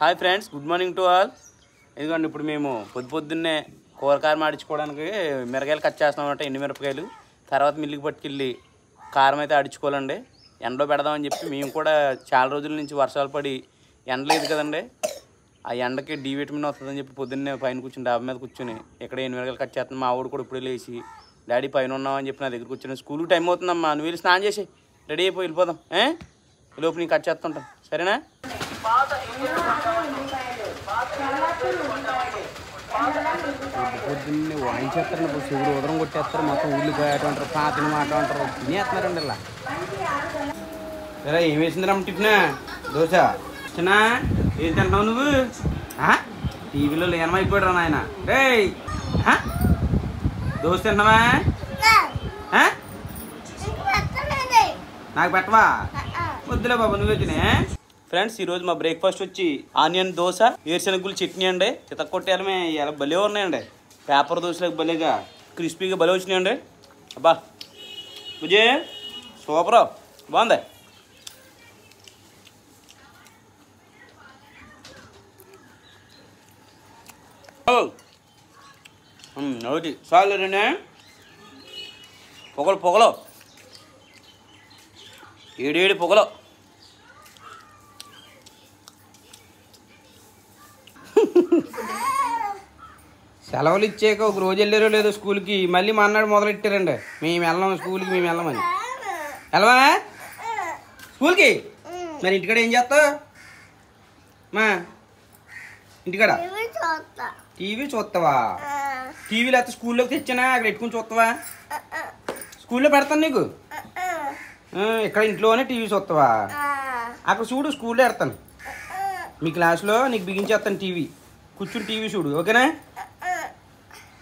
Hi friends, good morning to all. ఎందుకంటే ఇప్పుడు మేము పొద్దున్నే కూరకారం ఆడించుకోవడానికి మిరకాయలు కట్ చేస్తాం అన్నమాట. ఎండు మిరపకాయలు తర్వాత మిల్లుకి పట్టుకెళ్ళి కారం అయితే ఆడించుకోవాలండి. ఎండలో పెడదామని చెప్పి మేము కూడా చాలా రోజుల నుంచి వర్షాలు పడి ఎండ లేదు కదండి, ఆ ఎండకి డి విటమిన్ వస్తుందని చెప్పి పొద్దున్నే పైన కూర్చుని డాబా మీద కూర్చొని ఇక్కడ ఎండు మిరకాయలు కట్ చేస్తాను. మా ఆవిడ కూడా ఇప్పుడు లేచి డాడీ పైన ఉన్నామని చెప్పి నా దగ్గర కూర్చొని స్కూల్కి టైం అవుతుందమ్మా, నువ్వు వెళ్ళి స్నానం చేసి రెడీ అయిపోయి వెళ్ళిపోదాం. లోపు నేను కట్ చేస్తుంటాను, సరేనా? పొద్దున్నే వాయించేస్తారండి, శివుడు ఉదరం కొట్టేస్తారు, మొత్తం ఉల్లిపాయ అంటారు, పాతిన మాట అంటారు, తినేస్తున్నారండి ఇలా. సరే ఏం వేసిందిరా టిఫిన్? దోశ. చిన్న ఏం తింటున్నావు నువ్వు? టీవీలో లేనమైపోయాడు నాయన. రే దోశ తింటున్నావా? నాకు పెట్టవా? వద్దులే బాబా, నువ్వే తినే. ఫ్రెండ్స్, ఈరోజు మా బ్రేక్ఫాస్ట్ వచ్చి ఆనియన్ దోశ, వేరుశనగులు చట్నీ అండి. చితక్కొట్టేయాలమే, ఇలా భలే ఉన్నాయండి. పేపర్ దోశలకు భలేగా క్రిస్పీగా భలే వచ్చినాయండి. అబ్బా విజయ్ సూపర్, బాగుంది. ఒకటి చాలు రండి. పొగలు ఏడేడు పొగలు. సెలవులు ఇచ్చాక ఒక రోజు వెళ్ళారో లేదో స్కూల్కి, మళ్ళీ మా అన్నాడు మొదలెట్టారండి. మేము వెళ్ళాం స్కూల్కి, మేము వెళ్ళమని. వెళ్ళవా స్కూల్కి? మరి ఇంటికాడ ఏం చేస్తావు? మా ఇంటికాడ టీవీ చూస్తావా? టీవీ లేకపోతే స్కూల్లోకి తెచ్చానా, అక్కడ పెట్టుకుని చూస్తావా? స్కూల్లో పెడతాను నీకు. ఇక్కడ ఇంట్లోనే టీవీ చూస్తావా? అక్కడ చూడు, స్కూల్లో పెడతాను. మీ క్లాస్లో నీకు బిగించేస్తాను టీవీ, కూర్చుని టీవీ చూడు, ఓకేనా?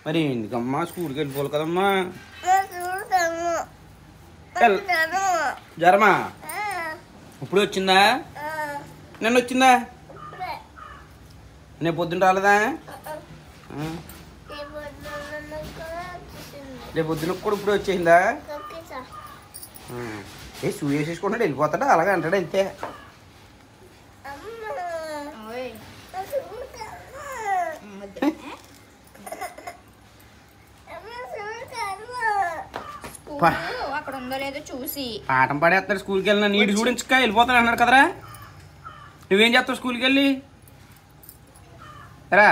మరి ఎందుకమ్మా స్కూల్కి వెళ్ళిపోవాలి కదమ్మా. జ్వరమా ఇప్పుడు వచ్చిందా? నిన్న వచ్చిందా? నేను పొద్దున్న రాలేదా? రేపు పొద్దున కూడా ఇప్పుడు వచ్చేసిందా? ఏ షూ వేసేసుకుంటాడు వెళ్ళిపోతాడా? అలాగే అంటాడు వెళ్తే. అక్కడ ఉందో లేదో చూసి పాఠం పడేస్తాడు. స్కూల్కి వెళ్ళిన నీటి చూడించక వెళ్ళిపోతాడు అన్నాడు కదరా. నువ్వేం చేస్తావు స్కూల్కి వెళ్ళి? రా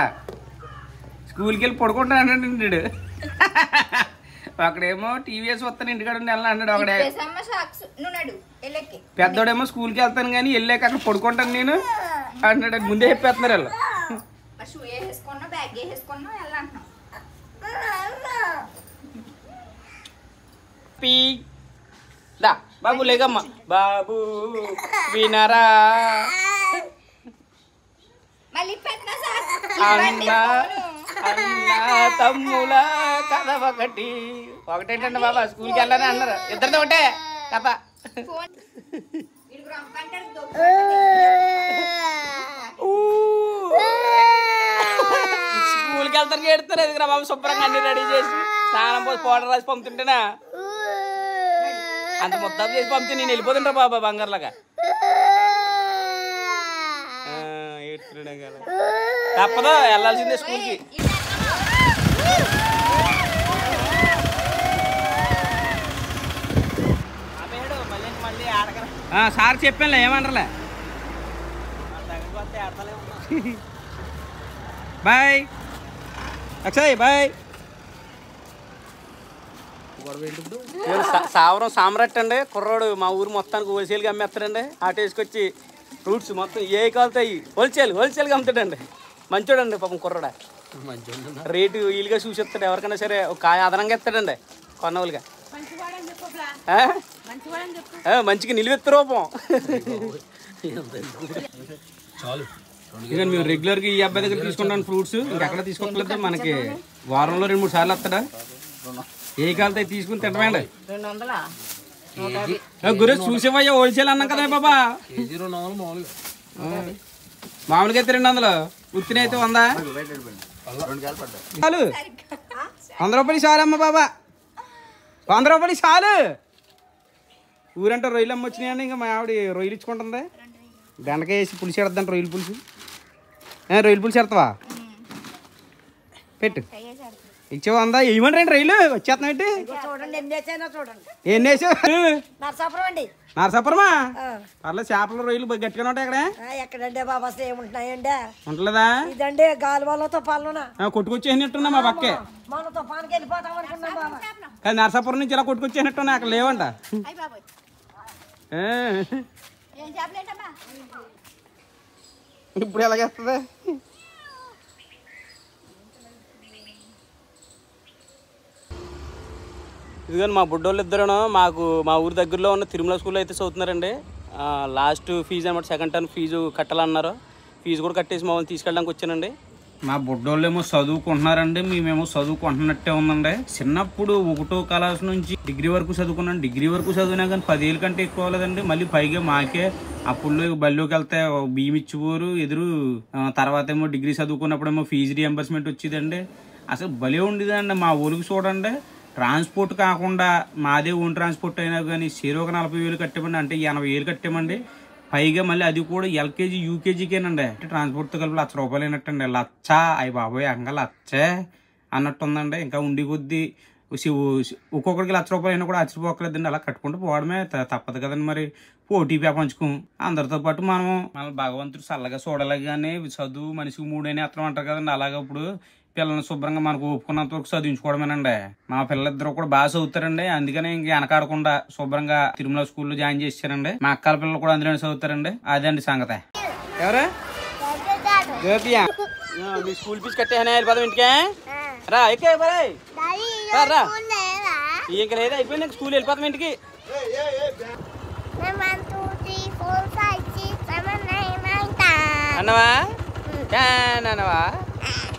స్కూల్కి వెళ్ళి పడుకుంటాను అన్నాడు నీడు. అక్కడేమో టీవీ వేసి వస్తాను ఇంటికాడ వెళ్ళిన అన్నాడు. ఒకడే పెద్దోడేమో స్కూల్కి వెళ్తాను కానీ వెళ్ళాక అక్కడ పడుకుంటాను నేను అన్నాడు. ముందే చెప్పేస్తున్నారు వాళ్ళు. బాబు లేకమ్మా, బాబు వినరా అన్నా తమ్ముల కథ ఒకటేంటండి బాబా, స్కూల్కి వెళ్ళాలని అన్నారు. ఇద్దరితో ఒకటే కథ. స్కూల్కి వెళ్తానికి ఎడతారు ఎదుగురా బాబు, శుభ్రంగా అన్ని రెడీ చేసి స్నానం పోసి పౌడర్ రాసి పంపుతుంటేనా అంత ముద్దాపు చేసి పంపితే నేను వెళ్ళిపోతుంటా బాబా బంగారులాగా. తప్పదు వెళ్ళాల్సిందే స్కూల్కి. సార్ చెప్పానులే, ఏమంటారులే. Bye Akshay, bye. సావరం సామ్రాట్ అండి కుర్రాడు, మా ఊరు మొత్తానికి హోల్సేల్గా అమ్మేస్తాడండి. ఆటో వేసుకొచ్చి ఫ్రూట్స్ మొత్తం ఏ కాలుతాయి హోల్సేల్గా అమ్ముతాడండి. మంచోడండి పాపం కుర్రాడా. రేటు వీలుగా చూసేస్తాడు, ఎవరికైనా సరే ఒక కాయ అదనంగా ఇస్తాడండి కొన్నవులుగా. మంచిగా నిలువెత్తు రూపం. ఇక మేము రెగ్యులర్గా ఈ అబ్బాయి దగ్గర తీసుకుంటాం ఫ్రూట్స్, ఇంకెక్కడ తీసుకోవట్లేదు. మనకి వారంలో 2-3 సార్లు వస్తాడా. ఏ కాలుతో తీసుకుని తింటమండి. గురు చూసేవయ్యా, హోల్సేల్ అన్నాం కదా బాబా. మామూలుగా అయితే 200, ఉత్తిన అయితే 100. చాలు 100 రూపాయలు చాలమ్మ బాబా, 100 రూపాయలు చాలు. ఊరంటే రొయ్యలు అమ్మ వచ్చినాయండి. ఇంకా మా ఆవిడ రొయ్యలు ఇచ్చుకుంటుంది. బెండకాయ వేసి పులుసు పెడద్దంట, రొయ్యలు పులుసు. రొయ్యలు పులుసు చేస్తావా? పెట్టు. ఇచ్చేవా? అందా ఇవ్వండి రండి రైలు వచ్చేస్తున్నాం ఏంటి? చూడండి ఎన్ని వేసానో చూడండి. ఎన్ని వేసావు? నరసాపురం అండి. నరసాపురమా? పర్లేదు చేపలు రొయ్యలు గట్టిగానే ఉంటాయి ఇక్కడ. ఎక్కడండి బాబా ఏముంటున్నాయండి? ఉంటలేదా? ఇదండి గాలివాళ్ళతో పాలన కొట్టుకొచ్చేసినట్టున్నా మా పక్కే. మన తుఫానికి వెళ్ళిపోతాం అనుకున్నాం బాబా. కానీ నరసాపురం నుంచి ఇలా కొట్టుకొచ్చేసినట్టున్నా అక్కడ లేవంట. ఇప్పుడు ఎలాగేస్తుంది? ఇదిగోండి మా బుడ్డోళ్ళు ఇద్దరును మాకు మా ఊరి దగ్గరలో ఉన్న తిరుమల స్కూల్లో అయితే చదువుతున్నారండి. లాస్ట్ ఫీజు అనమాట, సెకండ్ టర్మ్ ఫీజు కట్టాలన్నారు. ఫీజు కూడా కట్టేసి మమ్మల్ని తీసుకెళ్ళడానికి వచ్చానండి. మా బుడ్డోళ్ళు ఏమో చదువుకుంటున్నారండి, మేమేమో చదువుకుంటున్నట్టే ఉందండి. చిన్నప్పుడు 1వ క్లాస్ నుంచి డిగ్రీ వరకు చదువుకున్నాను. డిగ్రీ వరకు చదివినా కానీ 10 ఏళ్ళ కంటే ఎక్కువ అవ్వలేదండి. మళ్ళీ పైగా మాకే అప్పుడు బళ్ళోకి వెళ్తే బియ్యం ఇచ్చిపోరు ఎదురు. తర్వాత ఏమో డిగ్రీ చదువుకున్నప్పుడేమో ఫీజు రియంబర్స్మెంట్ వచ్చేదండి. అసలు భలే ఉండేదండి. మా ఊరికి చూడండి, ట్రాన్స్పోర్ట్ కాకుండా మాదే ఓన్ ట్రాన్స్పోర్ట్ అయినా కానీ ఒక 40,000 కట్టామండి, అంటే 80,000 కట్టామండి. పైగా మళ్ళీ అది కూడా ఎల్కేజీ యూకేజీకేనండి. అంటే ట్రాన్స్పోర్ట్తో కలిపి ₹1,00,000 అయినట్టండి. లచ్చ అయ్యి బాబోయ్ అంగా లచ్చే అన్నట్టుందండి. ఇంకా ఉండి కొద్దీ ఒక్కొక్కడికి ₹1,00,000 అయినా కూడా ఆశ్చర్యపోకలేదండి. అలా కట్టుకుంటూ పోవడమే తప్పదు కదండి. మరి పోటీ పంచుకోం అందరితో పాటు మనం భగవంతుడు చల్లగా చూడాలి. కానీ చదువు మనిషికి 3 అనేత్రం అంటారు కదండి. అలాగే ఇప్పుడు పిల్లల్ని శుభ్రంగా మనకు ఒప్పుకున్నంత వరకు చదివించుకోవడమేనండి. మా పిల్లలిద్దరు కూడా బాగా చదువుతారండి. అందుకనే ఇంక వెనకాడకుండా శుభ్రంగా తిరుమల స్కూల్లో జాయిన్ చేశారండి. మా అక్కల పిల్లలు కూడా అందులోనే చదువుతారండి. అదండి సంగతి. ఎవరు మీ స్కూల్ ఫీజు కట్టేనా? వెళ్ళిపోదాం ఇంటికే. రా ఎక్కే రా. ఇంకా లేదా అయిపోయింది, స్కూల్ వెళ్ళిపోతాం ఇంటికి. అన్నవా అన్నవా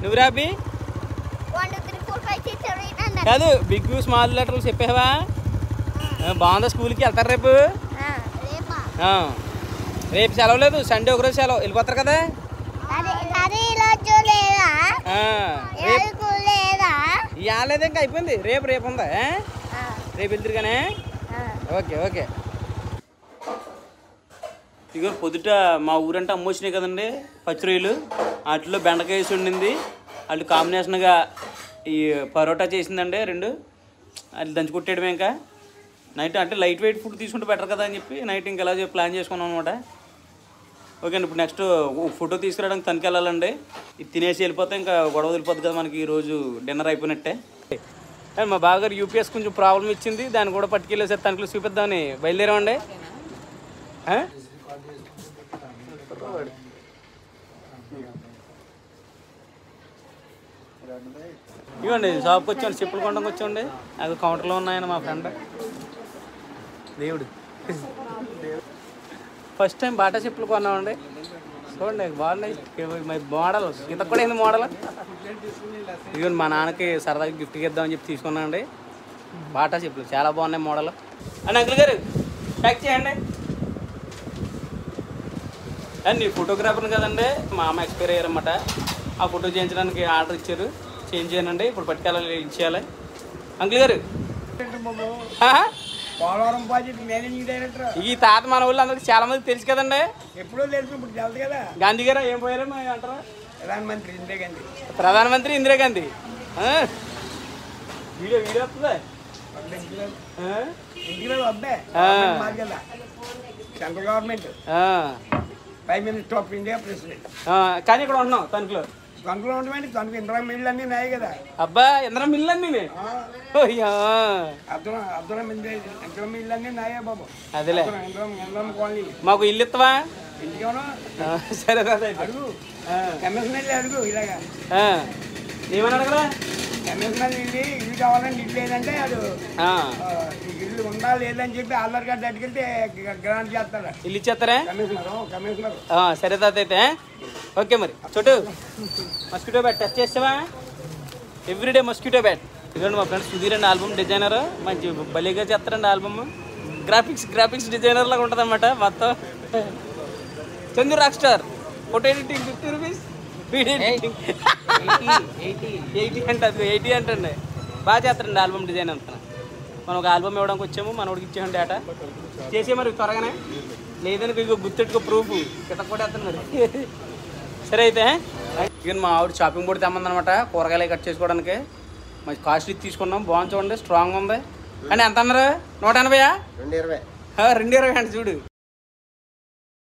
నువ్వు రాబి కాదు, బిగ్ స్మాల్ లెటర్లు చెప్పావా? బాగుందా? స్కూల్కి వెళ్తారు రేపు? రేపు సెలవు లేదు, సండే ఒకరోజు సెలవు. వెళ్ళిపోతారు కదా? ఇవ్వలేదు ఇంకా అయిపోయింది. రేపు ఉందా? రేపు వెళ్తారు కానీ. Okay okay. ఇగో పొద్దుట మా ఊరంటే అమ్మ వచ్చినాయి కదండి పచ్చి రొయ్యలు. వాటిలో బెండకాయ వేసి ఉండింది. వాళ్ళు కాంబినేషన్గా ఈ పరోటా చేసిందండి 2. అది దంచుకొట్టేయడమే. ఇంకా నైట్ అంటే లైట్ వెయిట్ ఫుడ్ తీసుకుంటే బెటర్ కదా అని చెప్పి నైట్ ఇంకా ఎలా ప్లాన్ చేసుకున్నాం అనమాట. ఓకే అండి, ఇప్పుడు నెక్స్ట్ ఫోటో తీసుకురావడానికి తనకి వెళ్ళాలండి. ఇది తినేసి వెళ్ళిపోతే ఇంకా గొడవ వెళ్ళిపోద్ది కదా మనకి. ఈరోజు డిన్నర్ అయిపోయినట్టే. మా బావగారు యూపీఎస్ కొంచెం ప్రాబ్లం ఇచ్చింది, దాన్ని కూడా పట్టుకెళ్ళేసారి తనకి చూపిద్దామని బయలుదేరామండి. ఇవ్వండి షాప్కి వచ్చాండి, చెప్పులు కొనడానికి వచ్చాండి. అది కౌంటర్లో ఉన్నాయని మా ఫ్రెండ్ దేవుడు. ఫస్ట్ టైం బాటా చెప్పులు కొన్నామండి. చూడండి బాగున్నాయి మోడల్. ఇంత కూడా ఏంది మోడల్. ఇదిగోండి మా నాన్నకి సరదాగా గిఫ్ట్కి ఇద్దామని చెప్పి తీసుకున్నానండి బాటా చెప్పులు. చాలా బాగున్నాయి మోడల్. అండి అంకుల్ గారు ప్యాక్ చేయండి. అండి ఫోటోగ్రాఫర్ని కదండి, మా అమ్మ ఎక్స్పైర్ అయ్యారన్నమాట. ఆ ఫోటో చేయించడానికి ఆర్డర్ ఇచ్చారు, చేంజ్ చేయనండి. ఇప్పుడు పట్టుకెళ్ళాలి, ఇచ్చేయాలి. అంకుల్ గారు పోలవరం ప్రాజెక్ట్ మేనేజింగ్ డైరెక్టర్. ఈ తాత మన ఊళ్ళో అందరికి చాలా మంది తెలుసు కదండి. ఎప్పుడో తెలుసు, ఇప్పుడు తెలుసు కదా. గాంధీ గారు ఏం పోయారు అంటారా? ప్రధానమంత్రి ఇందిరాగాంధీ. ప్రధానమంత్రి ఇందిరాగాంధీ. వీడియో వస్తుందా? ఇంటికి వద్దే కదా. Central government prime minister of India president. కానీ ఇక్కడ ఉంటున్నాం తణుకులో. తణుకులో ఉండమండి. తణుకు ఇందిరా మిల్లు అన్నీ నాయి కదా. అబ్బా ఇందిరా మిల్లు అన్నీ అబ్దుల్ మిల్లు అన్నీ నాయే బాబు. అదేలే. ఇంద్రం కాలనీ. మాకు ఇల్లు ఇస్తావా? ఇంటికేమో సరే అడుగు. కమిషనర్ అడుగు. ఇలాగా ఏమన్నాడు కదా? కమిషనర్ ఇల్లు కావాలని ఇల్లు లేదంటే అది ఇల్లు ఉందా లేదని చెప్పి ఆధార్ కార్డు అట్టుకెళ్తే గ్రాంట్ చేస్తాడు. ఇల్లు ఇచ్చేస్తారా? కమిషనర్. సరే తాత అయితే. ఓకే మరి చోటు మస్కిటో బ్యాట్ టెస్ట్ చేస్తావా? Everyday mosquito bat. ఇదిగోండి మా ఫ్రెండ్స్ సుధీర్ అండి, ఆల్బమ్ డిజైనర్. మంచి భలేగా చేస్తారండి ఆల్బమ్. గ్రాఫిక్స్ డిజైనర్ లాగా ఉంటుంది అన్నమాట మొత్తం. Chandu rock star. Photo editing 50 rupees. Video editing 80 అంటే అది 80 అంటండి. బాగా చేస్తారండి ఆల్బమ్ డిజైన్ అంతా. మనం ఒక ఆల్బమ్ ఇవ్వడానికి వచ్చాము, మనోడికి ఇచ్చాము డేటా. చేసే మరి త్వరగానే, లేదని ఇంకో గుర్తెట్టుకో ప్రూఫ్ కింద కూడా వేస్తాను మరి. సరే అయితే ఇక మా ఆవిడ షాపింగ్ బోర్డు తెమ్మందనమాట కూరగాయలు కట్ చేసుకోవడానికి మంచి కాస్ట్లీ తీసుకున్నాం బాగుంది చూడండి స్ట్రాంగ్ ఉంది. కానీ ఎంత అన్నారు 180? 220 220 అండి చూడు.